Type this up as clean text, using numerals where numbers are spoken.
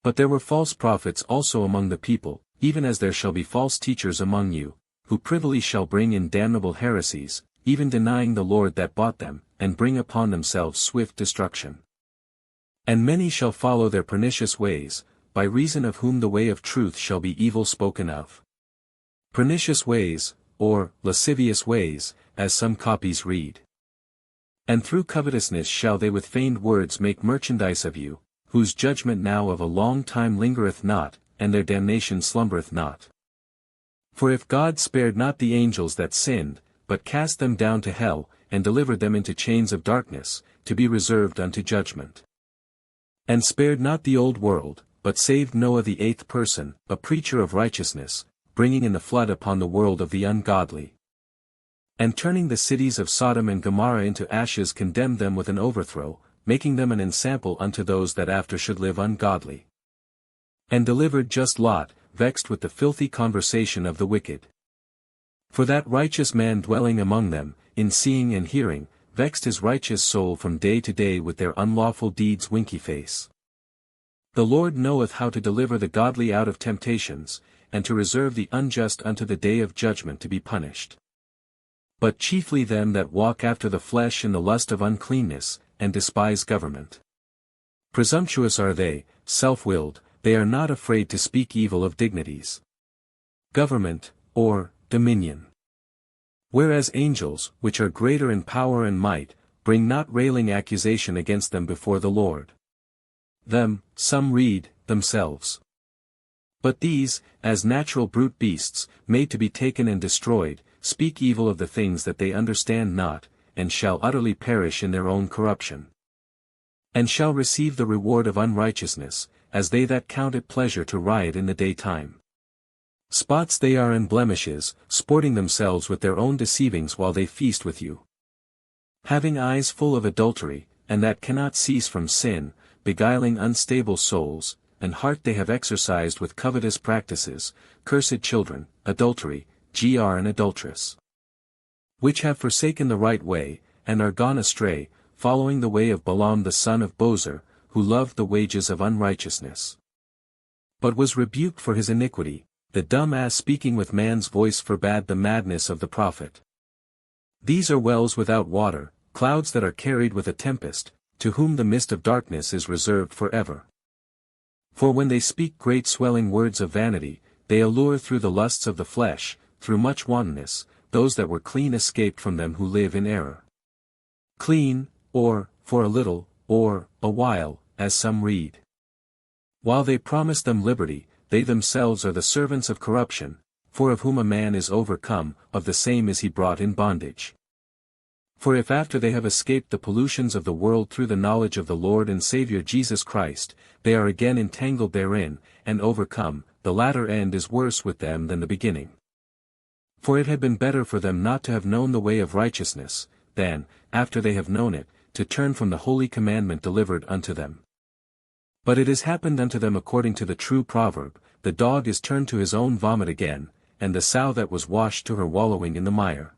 But there were false prophets also among the people, even as there shall be false teachers among you, who privily shall bring in damnable heresies, even denying the Lord that bought them, and bring upon themselves swift destruction. And many shall follow their pernicious ways, by reason of whom the way of truth shall be evil spoken of. Pernicious ways, or lascivious ways, as some copies read. And through covetousness shall they with feigned words make merchandise of you, whose judgment now of a long time lingereth not, and their damnation slumbereth not. For if God spared not the angels that sinned, but cast them down to hell, and delivered them into chains of darkness, to be reserved unto judgment. And spared not the old world, but saved Noah the eighth person, a preacher of righteousness, bringing in the flood upon the world of the ungodly. And turning the cities of Sodom and Gomorrah into ashes condemned them with an overthrow, making them an ensample unto those that after should live ungodly. And delivered just Lot, vexed with the filthy conversation of the wicked. For that righteous man dwelling among them, in seeing and hearing, vexed his righteous soul from day to day with their unlawful deeds winky face. The Lord knoweth how to deliver the godly out of temptations, and to reserve the unjust unto the day of judgment to be punished. But chiefly them that walk after the flesh in the lust of uncleanness, and despise government. Presumptuous are they, self-willed, they are not afraid to speak evil of dignities. Government, or dominion. Whereas angels, which are greater in power and might, bring not railing accusation against them before the Lord. Them, some read, themselves. But these, as natural brute beasts, made to be taken and destroyed, speak evil of the things that they understand not, and shall utterly perish in their own corruption. And shall receive the reward of unrighteousness, as they that count it pleasure to riot in the daytime. Spots they are and blemishes, sporting themselves with their own deceivings while they feast with you. Having eyes full of adultery, and that cannot cease from sin, beguiling unstable souls, and heart they have exercised with covetous practices, cursed children, adultery, gr and adulteress. Which have forsaken the right way, and are gone astray, following the way of Balaam the son of Bosor, who loved the wages of unrighteousness. But was rebuked for his iniquity, the dumb ass speaking with man's voice forbade the madness of the prophet. These are wells without water, clouds that are carried with a tempest, to whom the mist of darkness is reserved forever. For when they speak great swelling words of vanity, they allure through the lusts of the flesh, through much wantonness, those that were clean escaped from them who live in error. Clean, or, for a little, or, a while, as some read. While they promise them liberty, they themselves are the servants of corruption, for of whom a man is overcome, of the same is he brought in bondage. For if after they have escaped the pollutions of the world through the knowledge of the Lord and Saviour Jesus Christ, they are again entangled therein, and overcome, the latter end is worse with them than the beginning. For it had been better for them not to have known the way of righteousness, than, after they have known it, to turn from the holy commandment delivered unto them. But it has happened unto them according to the true proverb, the dog is turned to his own vomit again, and the sow that was washed to her wallowing in the mire.